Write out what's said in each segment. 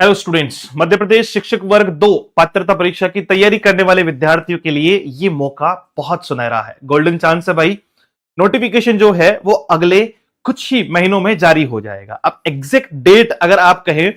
Hello students, Madhya Pradesh शिक्षक वर्ग 2 पात्रता परीक्षा की तैयारी करने वाले विद्यार्थियों के लिए ये मौका बहुत सुनहरा है। गोल्डन चांस है भाई। नोटिफिकेशन जो है वो अगले कुछ ही महीनों में जारी हो जाएगा। अब एग्जैक्ट डेट अगर आप कहें,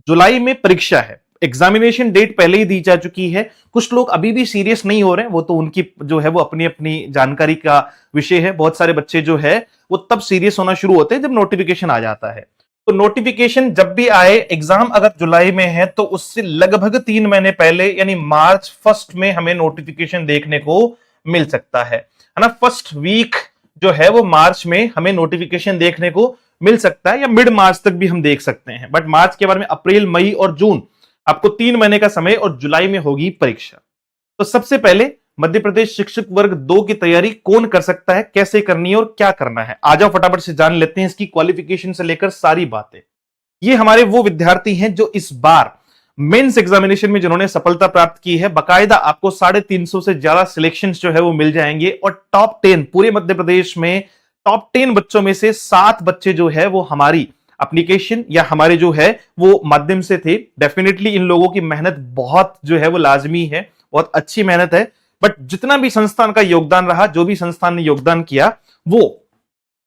जुलाई में परीक्षा है। एग्जामिनेशन डेट पहले ही दी जा चुकी है। कुछ लोग अभी भी सीरियस नहीं हो रहे हैं, वो तो उनकी जो है वो अपनी अपनी जानकारी का विषय है। बहुत सारे बच्चे जो है वो तब सीरियस होना शुरू होते हैं जब नोटिफिकेशन आ जाता है। तो नोटिफिकेशन जब भी आए, एग्जाम अगर जुलाई में है तो उससे लगभग 3 महीने पहले यानी मार्च फर्स्ट में हमें नोटिफिकेशन देखने को मिल सकता है ना। फर्स्ट वीक जो है वो मार्च में हमें नोटिफिकेशन देखने को मिल सकता है, या मिड मार्च तक भी हम देख सकते हैं। बट मार्च के बाद में अप्रैल, मई और जून, आपको 3 महीने का समय, और जुलाई में होगी परीक्षा। तो सबसे पहले मध्य प्रदेश शिक्षक वर्ग 2 की तैयारी कौन कर सकता है, कैसे करनी है और क्या करना है, आ जाओ फटाफट से जान लेते हैं इसकी क्वालिफिकेशन से लेकर सारी बातें। ये हमारे वो विद्यार्थी हैं जो इस बार मेंस एग्जामिनेशन में जिन्होंने सफलता प्राप्त की है। बकायदा आपको 350 से ज्यादा सिलेक्शंस जो है वो मिल जाएंगे, और टॉप 10 पूरे मध्य प्रदेश में टॉप 10 बच्चों में से 7 बच्चे जो है वो हमारी एप्लीकेशन या हमारे जो है वो माध्यम से थे। डेफिनेटली इन लोगों की मेहनत बहुत जो है वो लाजमी है, बहुत अच्छी मेहनत है। बट जितना भी संस्थान का योगदान रहा, जो भी संस्थान ने योगदान किया, वो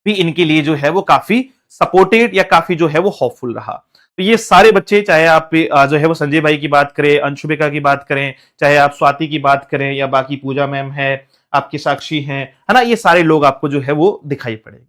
भी इनके लिए जो है वो काफी सपोर्टेड या काफी जो है वो होपफुल रहा। तो ये सारे बच्चे, चाहे आप जो है वो संजय भाई की बात करें, अंशुबिका की बात करें, चाहे आप स्वाति की बात करें, या बाकी पूजा मैम है, आपकी साक्षी हैं, है ना, ये सारे लोग आपको जो है वो दिखाई पड़ेंगे।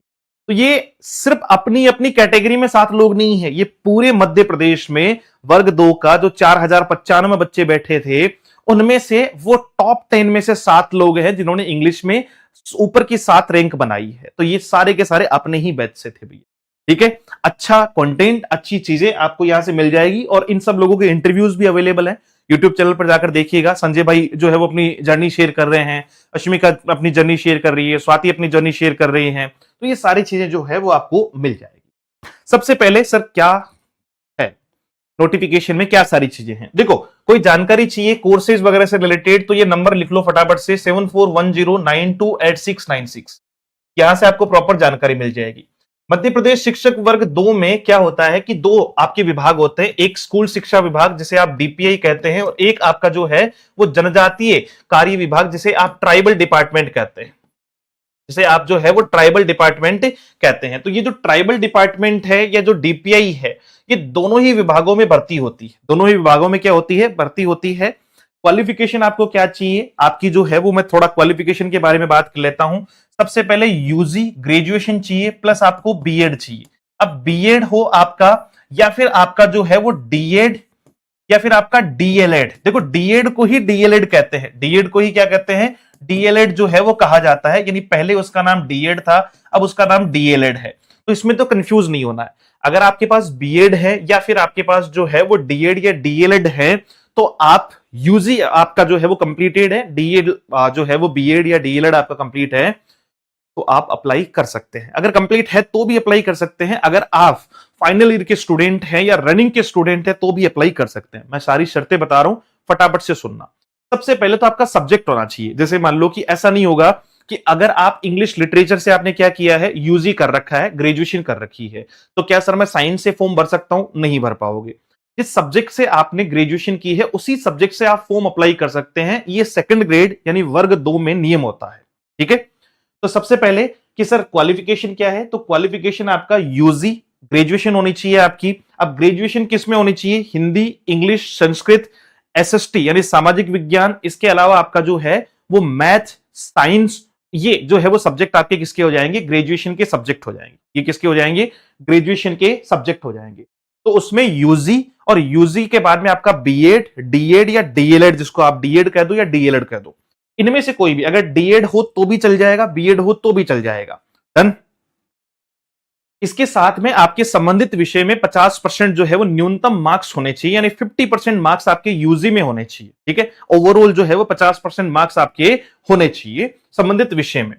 तो ये सिर्फ अपनी अपनी कैटेगरी में 7 लोग नहीं है, ये पूरे मध्य प्रदेश में वर्ग 2 का जो 4095 बच्चे बैठे थे, उनमें से वो टॉप 10 में से 7 लोग हैं जिन्होंने इंग्लिश में ऊपर की 7 रैंक बनाई है। तो ये सारे के सारे अपने ही बैच से थे भैया। ठीक है, अच्छा कंटेंट, अच्छी चीजें आपको यहां से मिल जाएगी, और इन सब लोगों के इंटरव्यूज भी अवेलेबल है। यूट्यूब चैनल पर जाकर देखिएगा। संजय भाई जो है वो अपनी जर्नी शेयर कर रहे हैं, अश्मिका अपनी जर्नी शेयर कर रही है, स्वाति अपनी जर्नी शेयर कर रही हैं। तो ये सारी चीजें जो है वो आपको मिल जाएगी। सबसे पहले सर क्या है नोटिफिकेशन में, क्या सारी चीजें हैं, देखो। कोई जानकारी चाहिए कोर्सेज वगैरह से रिलेटेड, तो ये नंबर लिख लो फटाफट से 7410928696। यहां से आपको प्रॉपर जानकारी मिल जाएगी। मध्य प्रदेश शिक्षक वर्ग 2 में क्या होता है कि 2 आपके विभाग होते हैं। एक स्कूल शिक्षा विभाग जिसे आप डीपीआई कहते हैं, और एक आपका जो है वो जनजातीय कार्य विभाग जिसे आप ट्राइबल डिपार्टमेंट कहते हैं, जिसे आप जो है वो ट्राइबल डिपार्टमेंट कहते हैं। तो ये जो ट्राइबल डिपार्टमेंट है या जो डीपीआई है, ये दोनों ही विभागों में भर्ती होती है। दोनों ही विभागों में क्या होती है, भर्ती होती है। क्वालिफिकेशन आपको क्या चाहिए, आपकी जो है वो मैं थोड़ा क्वालिफिकेशन के बारे में बात कर लेता हूं। सबसे पहले यूजी ग्रेजुएशन चाहिए, प्लस आपको बीएड चाहिए। अब बीएड हो आपका, या फिर आपका जो है वो डीएड, या फिर आपका डीएलएड। देखो डीएड को ही डीएलएड कहते हैं, डीएड को ही क्या कहते हैं, डीएलएड जो है वो कहा जाता है। यानी पहले उसका नाम डीएड था, अब उसका नाम डीएलएड है। तो इसमें तो कंफ्यूज नहीं होना है। अगर आपके पास बीएड है या फिर आपके पास जो है वो डीएड या डीएलएड है, तो आप यूजी आपका जो है वो कंप्लीटेड है, डीएड जो है वो बीएड या डीएलएड आपका कंप्लीट है, तो आप अप्लाई कर सकते हैं। अगर कंप्लीट है तो भी अप्लाई कर सकते हैं। अगर आप फाइनल ईयर के स्टूडेंट हैं या रनिंग के स्टूडेंट हैं तो भी अप्लाई कर सकते हैं। मैं सारी शर्तें बता रहा हूं, फटाफट से सुनना। सबसे पहले तो आपका सब्जेक्ट होना चाहिए। जैसे मान लो कि ऐसा नहीं होगा कि अगर आप इंग्लिश लिटरेचर से आपने क्या किया है, यूजी कर रखा है, ग्रेजुएशन कर रखी है, तो क्या सर मैं साइंस से फॉर्म भर सकता हूं? नहीं भर पाओगे। जिस सब्जेक्ट से आपने ग्रेजुएशन की है उसी सब्जेक्ट से आप फॉर्म अप्लाई कर सकते हैं। ये सेकंड ग्रेड यानी वर्ग 2 में नियम होता है। ठीक है, तो सबसे पहले कि सर क्वालिफिकेशन क्या है, तो क्वालिफिकेशन आपका यूजी ग्रेजुएशन होनी चाहिए आपकी। अब ग्रेजुएशन किस में होनी चाहिए, हिंदी, इंग्लिश, संस्कृत, एसएसटी यानी सामाजिक विज्ञान। इसके अलावा आपका जो है वो मैथ, साइंस, ये जो है वो सब्जेक्ट आपके किसके हो जाएंगे, ग्रेजुएशन के सब्जेक्ट हो जाएंगे। ये किसके हो जाएंगे, ग्रेजुएशन के सब्जेक्ट हो जाएंगे। तो उसमें यूजी, और यूजी के बाद में आपका बीएड, डीएड या डीएलएड, जिसको आप डीएड कह दो या डीएलएड कह दो, इनमें से कोई भी। अगर डीएड हो तो भी चल जाएगा, बीएड हो तो भी चल जाएगा। डन। इसके साथ में आपके संबंधित विषय में 50% जो है वो न्यूनतम मार्क्स होने चाहिए, यानी 50% मार्क्स आपके यूजी में होने चाहिए। ठीक है, ओवरऑल जो है वो 50% मार्क्स आपके होने चाहिए संबंधित विषय में।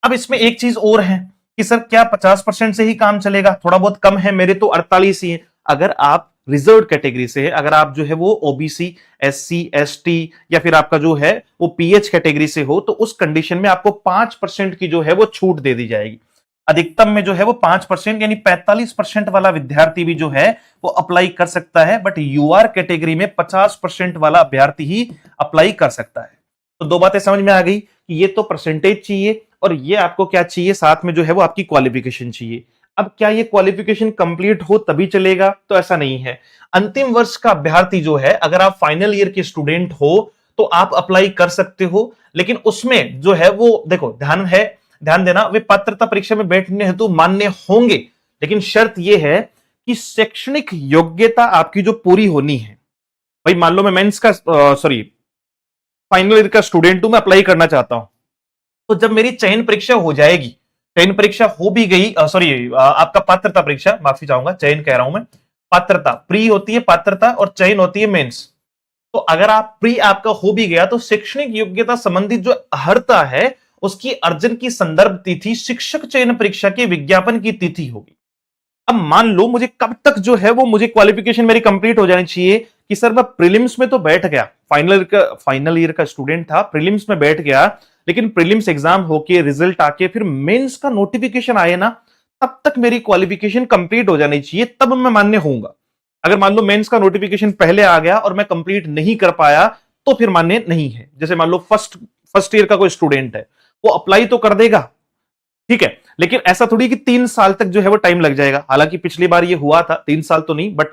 अब इसमें एक चीज और है कि सर क्या 50% से ही काम चलेगा, थोड़ा बहुत कम है, मेरे तो 48 ही है। अगर आप रिजर्व कैटेगरी से है, अगर आप जो है वो ओबीसी, एससी, एसटी या फिर आपका जो है वो पीएच कैटेगरी से हो, तो उस कंडीशन में आपको 5% की जो है वो छूट दे दी जाएगी। अधिकतम में जो है वो 5% यानी 45% वाला विद्यार्थी भी जो है वो अप्लाई कर सकता है, बट यूआर कैटेगरी में 50% वाला अभ्यर्थी ही अप्लाई कर सकता है। तो दो बातें समझ में आ गई कि ये तो परसेंटेज चाहिए और ये आपको क्या चाहिए, साथ में जो है वो आपकी क्वालिफिकेशन चाहिए। अब क्या ये क्वालिफिकेशन कंप्लीट हो तभी चलेगा? तो ऐसा नहीं है। अंतिम वर्ष का अभ्यर्थी जो है, अगर आप फाइनल ईयर के स्टूडेंट हो तो आप अप्लाई कर सकते हो, लेकिन उसमें जो है वो देखो ध्यान देना, वे पात्रता परीक्षा में बैठने हेतु मान्य होंगे, लेकिन शर्त यह है कि शैक्षणिक योग्यता आपकी जो पूरी होनी है। भाई मान लो मैं मेंस का सॉरी फाइनल ईयर का स्टूडेंट हूं, मैं अप्लाई करना चाहता हूं, तो जब मेरी चयन परीक्षा हो जाएगी, चयन परीक्षा हो भी गई, सॉरी आपका पात्रता परीक्षा, माफी चाहूंगा, चयन कह रहा हूं मैं, पात्रता प्री होती है पात्रता और चयन होती है मेंस। तो अगर आप प्री आपका हो भी गया तो शैक्षणिक योग्यता संबंधित जो अर्हता है उसकी अर्जन की संदर्भ तिथि शिक्षक चयन परीक्षा के विज्ञापन की तिथि होगी। अब मान लो मुझे कब तक जो है वो मुझे क्वालिफिकेशन मेरी कंप्लीट हो जानी चाहिए कि सर मैं प्रीलिम्स में तो बैठ गया, फाइनल ईयर का स्टूडेंट था, प्रीलिम्स में बैठ गया, लेकिन प्रीलिम्स एग्जाम होके रिजल्ट आके फिर मेंस का नोटिफिकेशन आए ना, तब तक मेरी क्वालिफिकेशन कंप्लीट हो जानी चाहिए, तब मैं मान्य होऊंगा। अगर मान लो मेंस का नोटिफिकेशन पहले आ गया और मैं कंप्लीट नहीं कर पाया तो फिर मान्य नहीं है। जैसे मान लो फर्स्ट ईयर का कोई स्टूडेंट है, वो अप्लाई तो कर देगा, ठीक है, लेकिन ऐसा थोड़ी कि 3 साल तक जो है वो टाइम लग जाएगा। हालांकि पिछली बार ये हुआ था, 3 साल तो नहीं, बट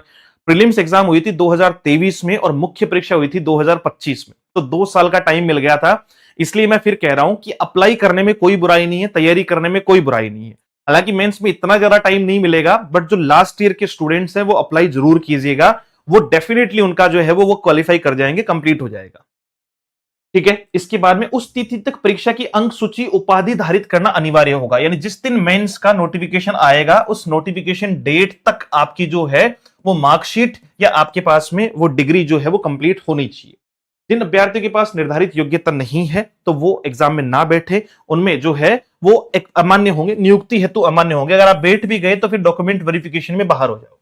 प्रीलिम्स एग्जाम हुई थी 2023 में और मुख्य परीक्षा हुई थी 2025 में, तो 2 साल का टाइम मिल गया था। इसलिए मैं फिर कह रहा हूं कि अप्लाई करने में कोई बुराई नहीं है, तैयारी करने में कोई बुराई नहीं है। हालांकि मेंस में इतना ज्यादा टाइम नहीं मिलेगा, बट जो लास्ट ईयर के स्टूडेंट्स हैं वो अप्लाई जरूर कीजिएगा, वो डेफिनेटली उनका जो है वो क्वालिफाई कर जाएंगे, कंप्लीट हो जाएगा, ठीक है। इसके बाद में उस तिथि तक परीक्षा की अंक सूची उपाधि धारित करना अनिवार्य होगा, यानी जिस दिन मेंस का नोटिफिकेशन आएगा उस नोटिफिकेशन डेट तक आपकी जो है वो मार्कशीट या आपके पास में वो डिग्री जो है वो कंप्लीट होनी चाहिए। जिन अभ्यर्थियों के पास निर्धारित योग्यता नहीं है तो वो एग्जाम में ना बैठे, उनमें जो है वो एक अमान्य होंगे, नियुक्ति हेतु अमान्य होंगे। अगर आप बैठ भी गए तो फिर डॉक्यूमेंट वेरिफिकेशन में बाहर हो जाओगे।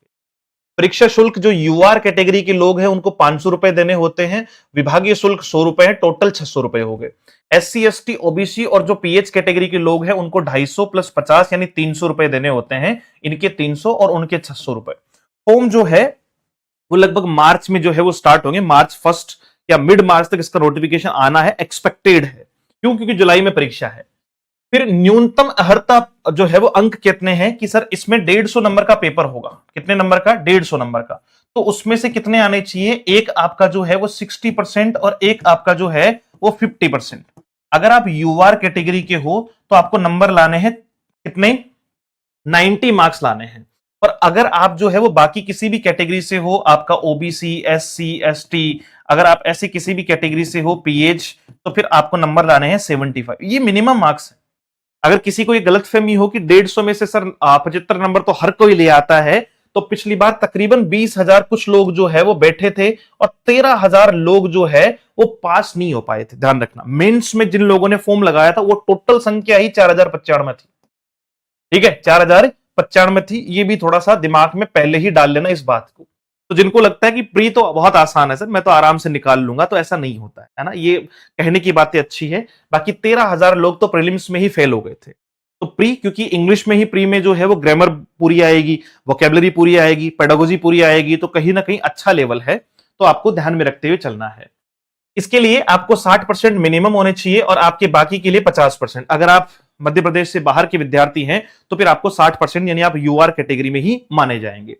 परीक्षा शुल्क जो यूआर कैटेगरी के लोग हैं उनको 500 रुपए देने होते हैं, विभागीय शुल्क 100 रुपए है, टोटल 600 रुपए हो गए। एससी एसटी ओबीसी और जो पीएच कैटेगरी के लोग हैं उनको 250 प्लस 50 यानी 300 रुपए देने होते हैं, इनके 300 और उनके 600 रुपए। फॉर्म जो है वो लगभग मार्च में जो है वो स्टार्ट होंगे, मार्च 1 या मिड मार्च तक इसका नोटिफिकेशन आना है, एक्सपेक्टेड है। क्यों? क्योंकि जुलाई में परीक्षा है। फिर न्यूनतम अर्हता जो है वो अंक कितने हैं कि सर इसमें 150 नंबर का पेपर होगा। कितने नंबर का? 150 नंबर का। तो उसमें से कितने आने चाहिए? एक आपका जो है वो 60% और एक आपका जो है वो 50%। अगर आप यूआर कैटेगरी के हो तो आपको नंबर लाने हैं कितने? 90 मार्क्स लाने हैं। और अगर आप जो है वो बाकी किसी भी कैटेगरी से हो, आपका ओबीसी, एससी, एसटी, अगर आप ऐसी किसी भी कैटेगरी से हो, पीएच, तो फिर आपको नंबर लाने हैं 75। ये मिनिमम मार्क्स है। अगर किसी को ये गलतफहमी हो कि 150 में से सर 75 नंबर तो हर कोई ले आता है, तो पिछली बार तकरीबन 20,000 कुछ लोग जो है वो बैठे थे और 13,000 लोग जो है वो पास नहीं हो पाए थे। ध्यान रखना, मेंस में जिन लोगों ने फॉर्म लगाया था वो टोटल संख्या ही 4095 थी, ठीक है, 4095 थी। ये भी थोड़ा सा दिमाग में पहले ही डाल लेना इस बात को। तो जिनको लगता है कि प्री तो बहुत आसान है सर, मैं तो आराम से निकाल लूंगा, तो ऐसा नहीं होता है ना। ये कहने की बातें अच्छी है। बाकी 13,000 लोग तो प्रीलिम्स में ही फेल हो गए थे। तो प्री, क्योंकि इंग्लिश में ही प्री में जो है वो ग्रामर पूरी आएगी, वोकेबलरी पूरी आएगी, पेडागोजी पूरी आएगी, तो कहीं ना कहीं अच्छा लेवल है, तो आपको ध्यान में रखते हुए चलना है। इसके लिए आपको 60% मिनिमम होने चाहिए और आपके बाकी के लिए 50%। अगर आप मध्य प्रदेश से बाहर के विद्यार्थी हैं तो फिर आपको 60% यानी आप यूआर कैटेगरी में ही माने जाएंगे।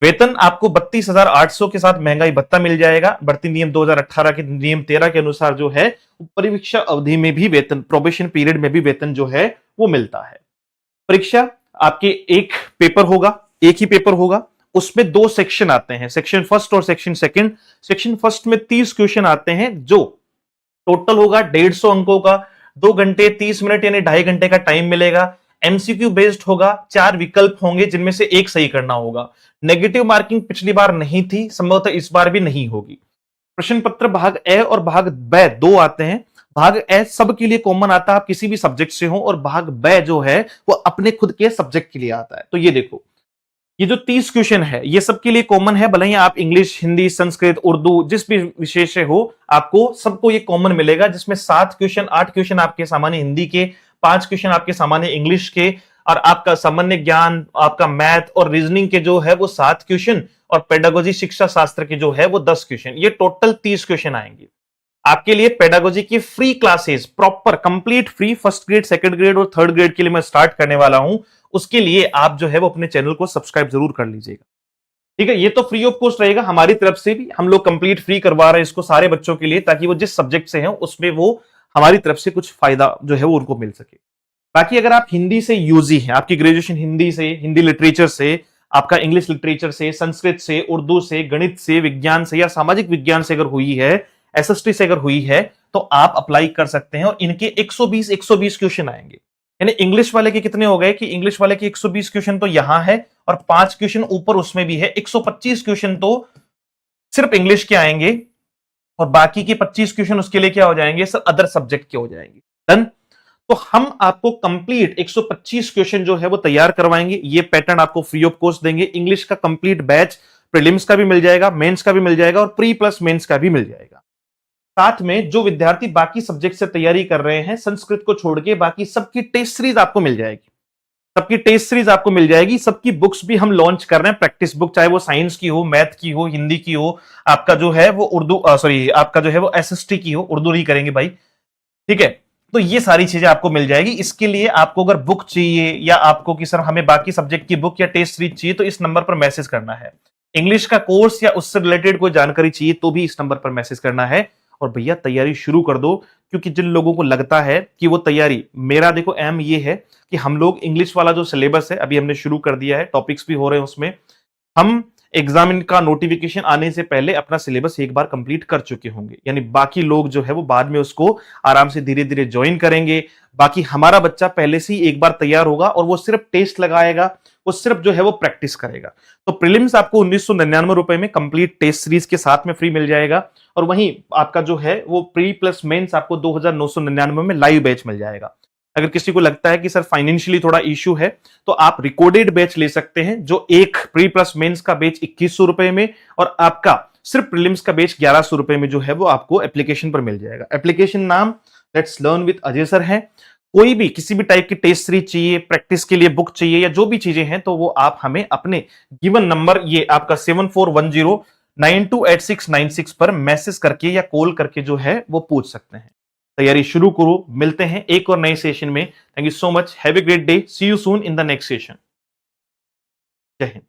वेतन आपको 32,800 के साथ महंगाई भत्ता मिल जाएगा। बढ़ती नियम 2018 के नियम 13 के अनुसार जो है परीक्षा अवधि में भी वेतन, प्रोबेशन पीरियड में भी वेतन जो है वो मिलता है। परीक्षा आपके एक पेपर होगा, एक ही पेपर होगा। उसमें 2 सेक्शन आते हैं, सेक्शन फर्स्ट और सेक्शन सेकंड। सेक्शन फर्स्ट में 30 क्वेश्चन आते हैं जो टोटल होगा 150 अंकों का। 2 घंटे 30 मिनट यानी 2.5 घंटे का टाइम मिलेगा। एमसीक्यू बेस्ड होगा, 4 विकल्प होंगे जिनमें से एक सही करना होगा। नेगेटिव मार्किंग पिछली बार नहीं थी, संभवतः इस बार भी नहीं होगी। प्रश्न पत्र भाग ए और भाग ब 2 आते हैं। भाग ए सबके लिए कॉमन आता है, आप किसी भी सब्जेक्ट से हो, और भाग ब जो है वो अपने खुद के सब्जेक्ट के लिए आता है। तो ये देखो, ये जो 30 क्वेश्चन है ये सबके लिए कॉमन है, भले ही आप इंग्लिश, हिंदी, संस्कृत, उर्दू जिस भी विषय से हो, आपको सबको ये कॉमन मिलेगा। जिसमें 7 क्वेश्चन, 8 क्वेश्चन आपके सामान्य हिंदी के, 5 क्वेश्चन आपके सामान्य इंग्लिश के, और आपका सामान्य ज्ञान, आपका मैथ और रीजनिंग के जो है वो 7 क्वेश्चन, और पेडागोजी शिक्षा शास्त्र के जो है वो 10 क्वेश्चन, ये टोटल 30 क्वेश्चन आएंगे। आपके लिए पेडागोजी की free classes, proper complete free, first grade, second grade और थर्ड ग्रेड के लिए मैं स्टार्ट करने वाला हूं। उसके लिए आप जो है वो अपने चैनल को सब्सक्राइब जरूर कर लीजिएगा। ठीक है, ये तो फ्री ऑफ कॉस्ट रहेगा, हमारी तरफ से भी हम लोग कंप्लीट फ्री करवा रहे हैं इसको सारे बच्चों के लिए, ताकि वो जिस सब्जेक्ट से हैं उसमें वो हमारी तरफ से कुछ फायदा जो है वो उनको मिल सके। बाकी अगर आप हिंदी से यूजी हैं, आपकी ग्रेजुएशन हिंदी से, हिंदी लिटरेचर से, आपका इंग्लिश लिटरेचर से, संस्कृत से, उर्दू से, गणित से, विज्ञान से या सामाजिक विज्ञान से अगर हुई है, एसएसटी से अगर हुई है, तो आप अप्लाई कर सकते हैं और इनके 120 क्वेश्चन आएंगे। यानी इंग्लिश वाले के कितने हो गए कि इंग्लिश वाले के 120 क्वेश्चन तो यहां है और 5 क्वेश्चन ऊपर उसमें भी है, 125 क्वेश्चन तो सिर्फ इंग्लिश के आएंगे और बाकी के 25 क्वेश्चन उसके लिए क्या हो जाएंगे सर, अदर सब्जेक्ट के हो जाएंगे। डन। तो हम आपको कंप्लीट 125 क्वेश्चन जो है वो तैयार करवाएंगे, ये पैटर्न आपको फ्री ऑफ कॉस्ट देंगे। इंग्लिश का कंप्लीट बैच, प्रीलिम्स का भी मिल जाएगा, मेंस का भी मिल जाएगा और प्री प्लस मेंस का भी मिल जाएगा। साथ में जो विद्यार्थी बाकी सब्जेक्ट से तैयारी कर रहे हैं, संस्कृत को छोड़ के बाकी सबकी टेस्ट सीरीज आपको मिल जाएगी, सबकी टेस्ट सीरीज आपको मिल जाएगी। सबकी बुक्स भी हम लॉन्च कर रहे हैं, प्रैक्टिस बुक, चाहे वो साइंस की हो, मैथ की हो, हिंदी की हो, आपका जो है वो उर्दू सॉरी आपका जो है वो एसएसटी की हो, उर्दू नहीं करेंगे भाई, ठीक है। तो ये सारी चीजें आपको मिल जाएगी। इसके लिए आपको अगर बुक चाहिए या आपको कि सर हमें बाकी सब्जेक्ट की बुक या टेस्ट सीरीज चाहिए, तो इस नंबर पर मैसेज करना है। इंग्लिश का कोर्स या उससे रिलेटेड कोई जानकारी चाहिए तो भी इस नंबर पर मैसेज करना है। और भैया तैयारी शुरू कर दो, क्योंकि जिन लोगों को लगता है कि वो तैयारी, मेरा देखो एम ये है कि हम लोग इंग्लिश वाला जो सिलेबस है अभी हमने शुरू कर दिया है, टॉपिक्स भी हो रहे हैं उसमें, हम एग्जाम का नोटिफिकेशन आने से पहले अपना सिलेबस एक बार कंप्लीट कर चुके होंगे, यानी बाकी लोग जो है वो बाद में उसको आराम से धीरे धीरे ज्वाइन करेंगे। बाकी हमारा बच्चा पहले से ही एक बार तैयार होगा और वो सिर्फ टेस्ट लगाएगा, वो सिर्फ जो है वो प्रैक्टिस करेगा। तो प्रीलिम्स आपको 1999 रुपए में कंप्लीट टेस्ट सीरीज के साथ में फ्री मिल जाएगा, और वहीं आपका जो है वो प्री प्लस मेंस आपको 2999 में लाइव बैच मिल जाएगा। अगर किसी को लगता है कि सर फाइनेंशियली थोड़ा इश्यू है, तो आप रिकॉर्डेड बैच ले सकते हैं, जो एक प्री प्लस मेंस का बैच 2100 रुपए में और आपका सिर्फ प्रीलिम्स का बैच 1100 रुपए में जो है वो आपको एप्लीकेशन पर मिल जाएगा। एप्लीकेशन नाम let's learn with Ajay sir है। कोई भी किसी भी टाइप की टेस्ट सीरीज चाहिए, प्रैक्टिस के लिए बुक चाहिए या जो भी चीजें हैं, तो वो आप हमें अपने गिवन नंबर, ये आपका 7410928696 पर मैसेज करके या कॉल करके जो है वो पूछ सकते हैं। तैयारी शुरू करो, मिलते हैं एक और नए सेशन में। Thank you so much, have a great day, see you soon in the next session. जय हिंद।